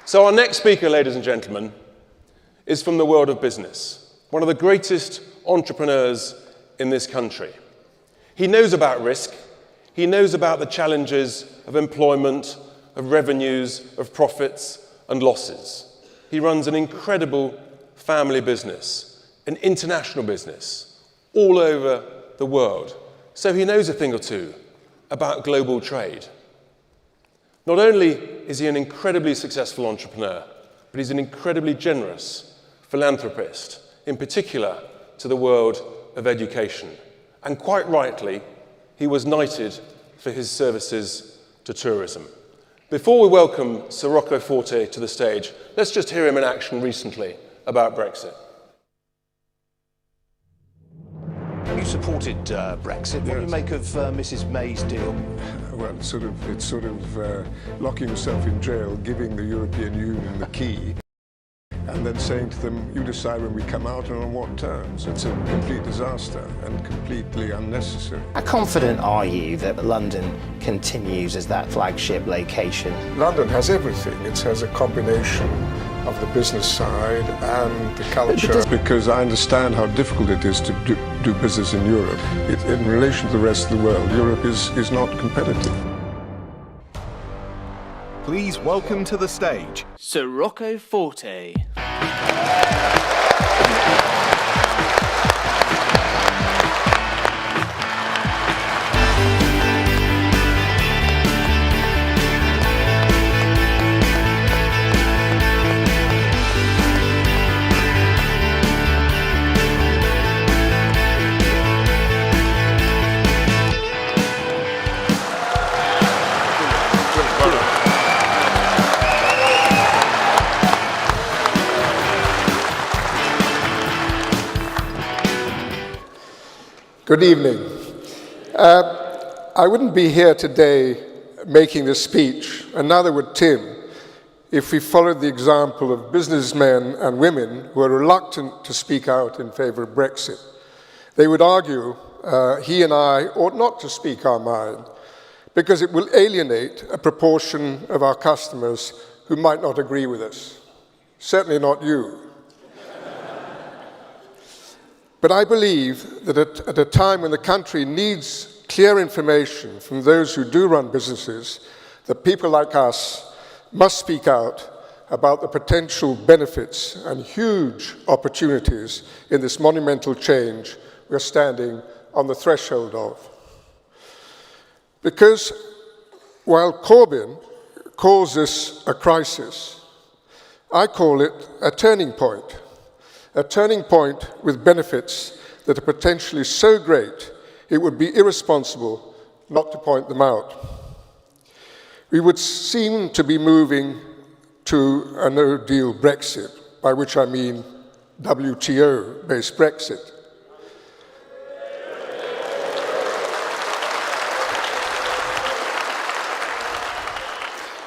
So our next speaker, ladies and gentlemen, is from the world of business, one of the greatest entrepreneurs in this country. He knows about risk, he knows about the challenges of employment, of revenues, of profits and losses. He runs an incredible family business, an international business, all over the world. So he knows a thing or two about global trade. Not only is he an incredibly successful entrepreneur, but he's an incredibly generous philanthropist, in particular to the world of education. And quite rightly, he was knighted for his services to tourism. Before we welcome Sir Rocco Forte to the stage, let's just hear him in action recently about Brexit. You supported Brexit. What do you make of Mrs May's deal? Well, it's sort of locking yourself in jail, giving the European Union the key, and then saying to them, you decide when we come out and on what terms. It's a complete disaster and completely unnecessary. How confident are you that London continues as that flagship location? London has everything. It has a combination of the business side and the culture. Because I understand how difficult it is to do business in Europe. In relation to the rest of the world, Europe is not competitive. Please welcome to the stage Sir Rocco Forte. Good evening. I wouldn't be here today making this speech, and neither would Tim, if we followed the example of businessmen and women who are reluctant to speak out in favor of Brexit. They would argue he and I ought not to speak our mind because it will alienate a proportion of our customers who might not agree with us. Certainly not you. But I believe that at a time when the country needs clear information from those who do run businesses, that people like us must speak out about the potential benefits and huge opportunities in this monumental change we're standing on the threshold of. Because while Corbyn calls this a crisis, I call it a turning point. A turning point with benefits that are potentially so great it would be irresponsible not to point them out. We would seem to be moving to a no-deal Brexit, by which I mean WTO-based Brexit.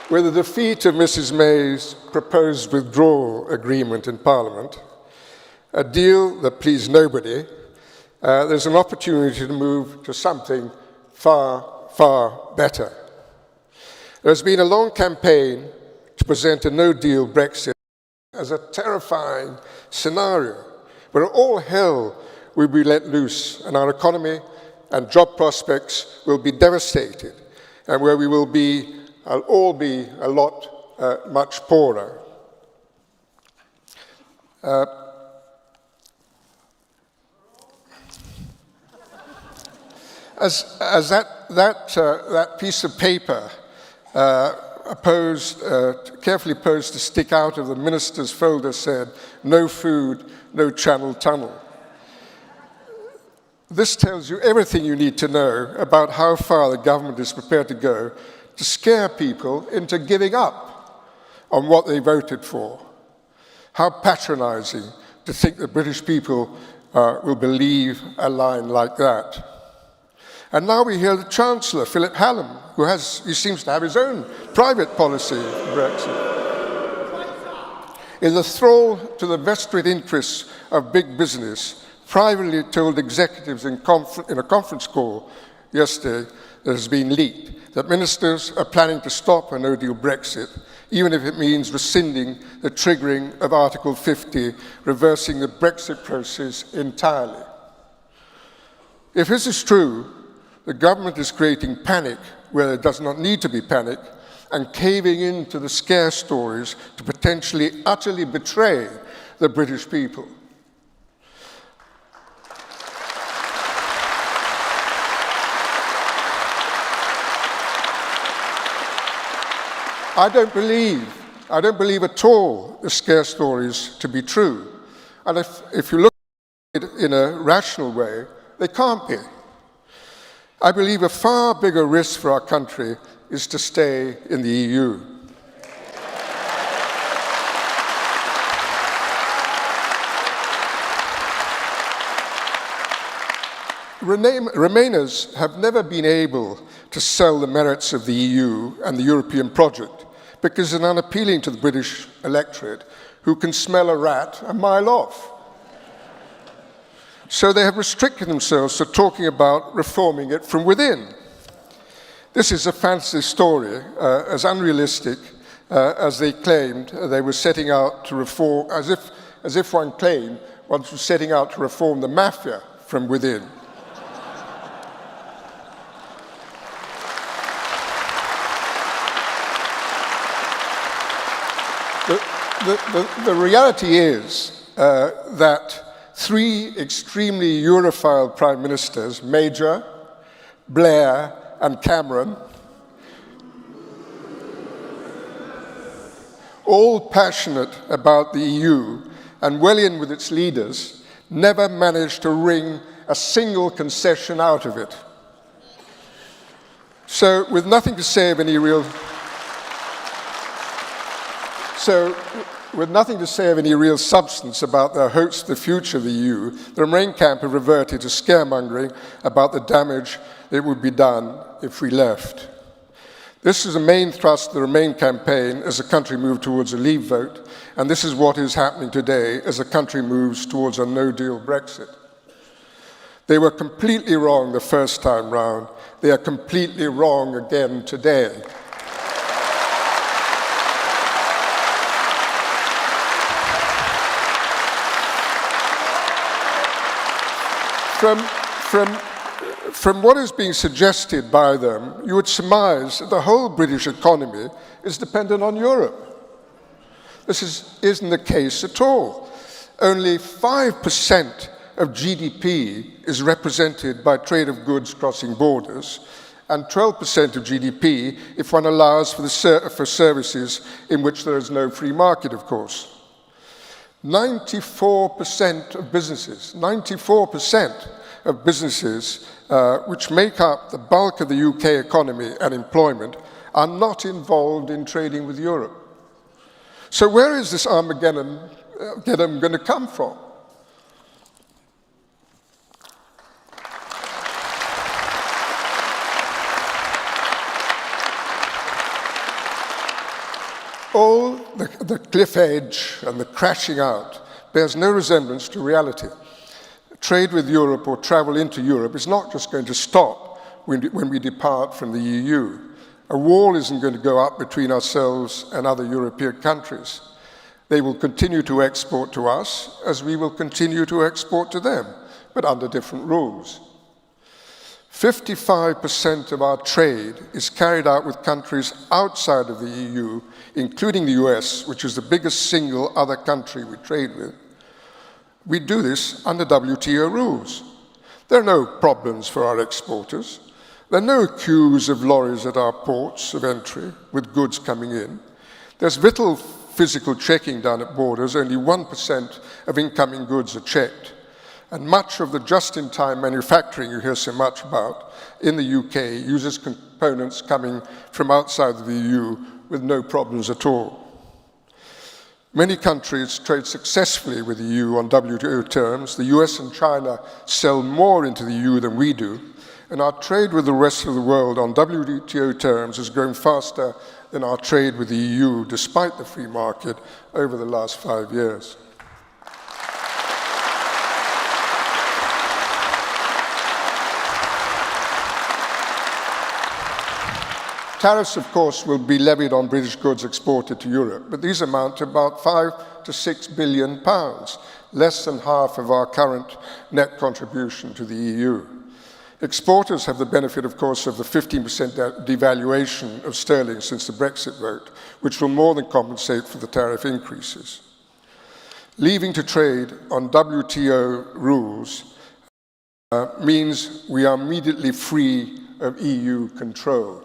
With the defeat of Mrs May's proposed withdrawal agreement in Parliament, a deal that pleased nobody, there's an opportunity to move to something far, far better. There's been a long campaign to present a no-deal Brexit as a terrifying scenario where all hell will be let loose and our economy and job prospects will be devastated and where we will all be a lot much poorer. As that piece of paper carefully posed to stick out of the minister's folder said, "No food, no Channel Tunnel." This tells you everything you need to know about how far the government is prepared to go to scare people into giving up on what they voted for. How patronizing to think that British people will believe a line like that. And now we hear the Chancellor, Philip Hallam, he seems to have his own private policy on Brexit. In the thrall to the vested interests of big business, privately told executives in a conference call yesterday that has been leaked, that ministers are planning to stop a no-deal Brexit even if it means rescinding the triggering of Article 50, reversing the Brexit process entirely. If this is true, the government is creating panic where there does not need to be panic and caving into the scare stories to potentially utterly betray the British people. I don't believe at all the scare stories to be true. And if you look at it in a rational way, they can't be. I believe a far bigger risk for our country is to stay in the EU. Remainers have never been able to sell the merits of the EU and the European project because it's unappealing to the British electorate who can smell a rat a mile off. So they have restricted themselves to talking about reforming it from within. This is a fantasy story, as unrealistic as they claimed they were setting out to reform, as if one claimed one was setting out to reform the mafia from within. The reality is that three extremely Europhile prime ministers, Major, Blair, and Cameron, all passionate about the EU and well in with its leaders, never managed to wring a single concession out of it. So, with nothing to say of any real substance about their hopes for the future of the EU, the Remain camp have reverted to scaremongering about the damage that would be done if we left. This is the main thrust of the Remain campaign as the country moved towards a leave vote, and this is what is happening today as the country moves towards a no-deal Brexit. They were completely wrong the first time round. They are completely wrong again today. From what is being suggested by them, you would surmise that the whole British economy is dependent on Europe. This isn't the case at all. Only 5% of GDP is represented by trade of goods crossing borders, and 12% of GDP if one allows for services in which there is no free market, of course. 94% of businesses, 94% of businesses which make up the bulk of the UK economy and employment are not involved in trading with Europe. So where is this Armageddon going to come from? All the cliff edge and the crashing out bears no resemblance to reality. Trade with Europe or travel into Europe is not just going to stop when we depart from the EU. A wall isn't going to go up between ourselves and other European countries. They will continue to export to us as we will continue to export to them, but under different rules. 55% of our trade is carried out with countries outside of the EU, including the US, which is the biggest single other country we trade with. We do this under WTO rules. There are no problems for our exporters. There are no queues of lorries at our ports of entry with goods coming in. There's little physical checking done at borders. Only 1% of incoming goods are checked. And much of the just-in-time manufacturing you hear so much about in the UK uses components coming from outside of the EU with no problems at all. Many countries trade successfully with the EU on WTO terms. The US and China sell more into the EU than we do, and our trade with the rest of the world on WTO terms has grown faster than our trade with the EU, despite the free market, over the last 5 years. Tariffs, of course, will be levied on British goods exported to Europe, but these amount to about £5 to £6 billion, less than half of our current net contribution to the EU. Exporters have the benefit, of course, of the 15% devaluation of sterling since the Brexit vote, which will more than compensate for the tariff increases. Leaving to trade on WTO rules means we are immediately free of EU control.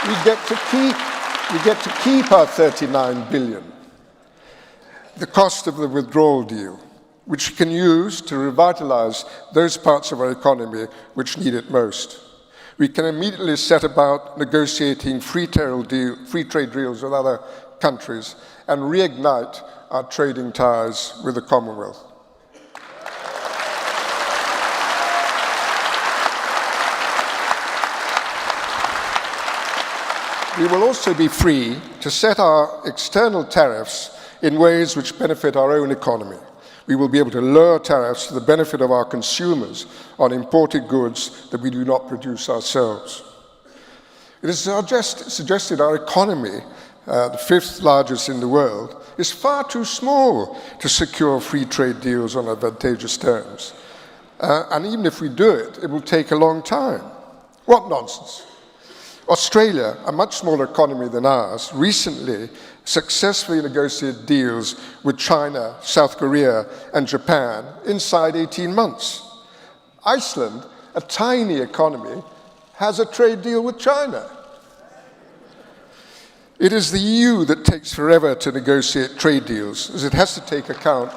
We get to keep our 39 billion, the cost of the withdrawal deal, which we can use to revitalize those parts of our economy which need it most. We can immediately set about negotiating free trade deals with other countries and reignite our trading ties with the Commonwealth. We will also be free to set our external tariffs in ways which benefit our own economy. We will be able to lower tariffs to the benefit of our consumers on imported goods that we do not produce ourselves. It is suggested our economy, the fifth largest in the world, is far too small to secure free trade deals on advantageous terms. And even if we do it, it will take a long time. What nonsense! Australia, a much smaller economy than ours, recently successfully negotiated deals with China, South Korea, and Japan inside 18 months. Iceland, a tiny economy, has a trade deal with China. It is the EU that takes forever to negotiate trade deals, as it has to take account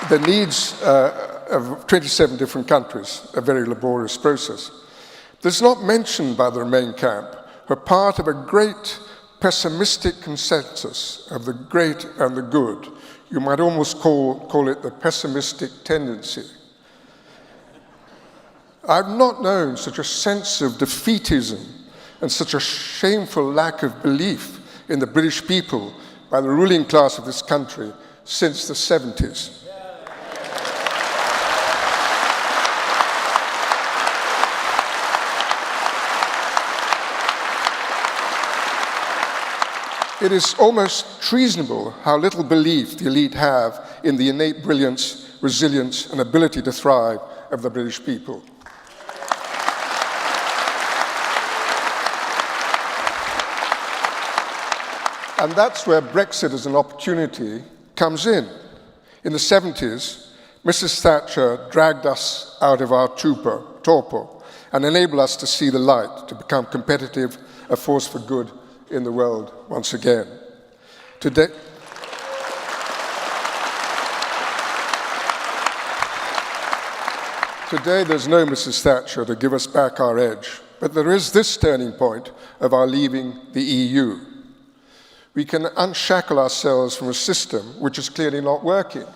the needs of 27 different countries, a very laborious process. This is not mentioned by the Remain camp, but part of a great pessimistic consensus of the great and the good. You might almost call it the pessimistic tendency. I've not known such a sense of defeatism and such a shameful lack of belief in the British people by the ruling class of this country since the 70s. It is almost treasonable how little belief the elite have in the innate brilliance, resilience, and ability to thrive of the British people. And that's where Brexit as an opportunity comes in. In the 70s, Mrs. Thatcher dragged us out of our torpor and enabled us to see the light, to become competitive, a force for good in the world once again. Today, there's no Mrs. Thatcher to give us back our edge, but there is this turning point of our leaving the EU. We can unshackle ourselves from a system which is clearly not working.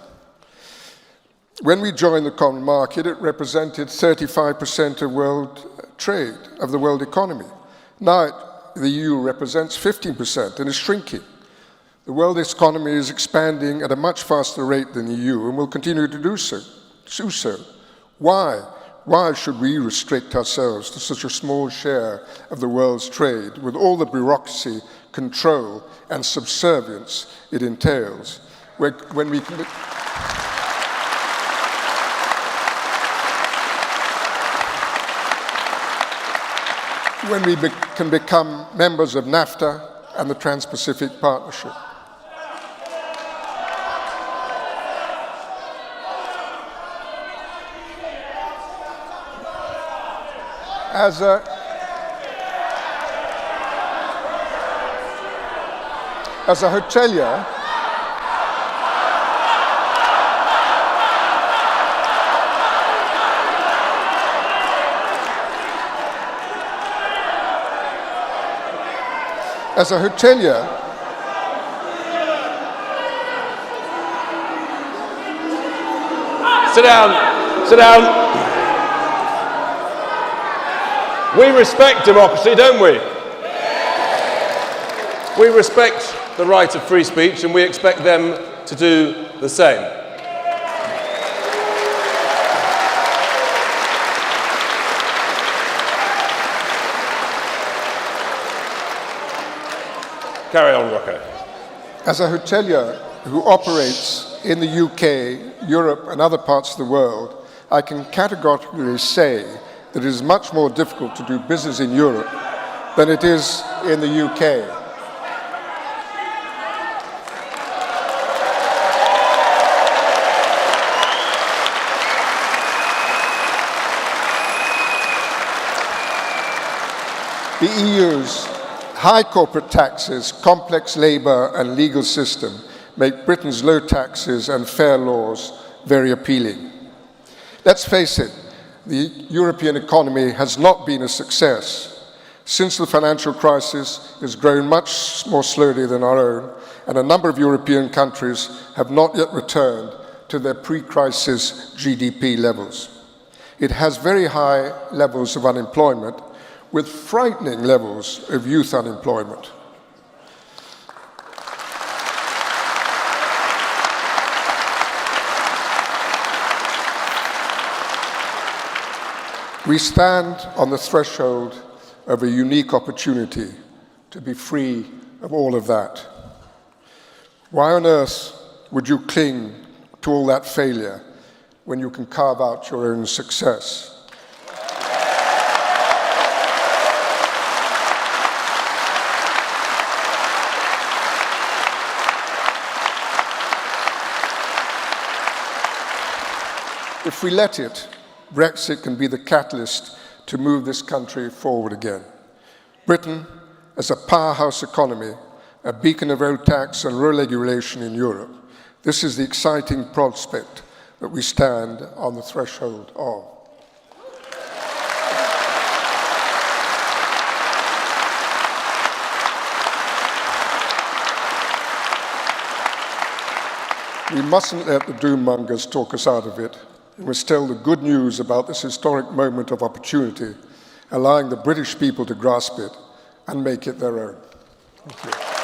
When we joined the common market, it represented 35% of world trade, of the world economy. Now the EU represents 15% and is shrinking. The world economy is expanding at a much faster rate than the EU and will continue to do so. Why? Why should we restrict ourselves to such a small share of the world's trade with all the bureaucracy, control, and subservience it entails? When we can become members of NAFTA and the Trans-Pacific Partnership. As a hotelier, Sit down, sit down. We respect democracy, don't we? We respect the right of free speech and we expect them to do the same. Carry on, Rocco. As a hotelier who operates in the UK, Europe, and other parts of the world, I can categorically say that it is much more difficult to do business in Europe than it is in the UK. The EU's high corporate taxes, complex labour and legal system make Britain's low taxes and fair laws very appealing. Let's face it, the European economy has not been a success. Since the financial crisis, it has grown much more slowly than our own, and a number of European countries have not yet returned to their pre-crisis GDP levels. It has very high levels of unemployment, with frightening levels of youth unemployment. We stand on the threshold of a unique opportunity to be free of all of that. Why on earth would you cling to all that failure when you can carve out your own success? If we let it, Brexit can be the catalyst to move this country forward again. Britain, as a powerhouse economy, a beacon of road tax and rural regulation in Europe, this is the exciting prospect that we stand on the threshold of. We mustn't let the doom mongers talk us out of it. We must tell the good news about this historic moment of opportunity, allowing the British people to grasp it and make it their own. Thank you.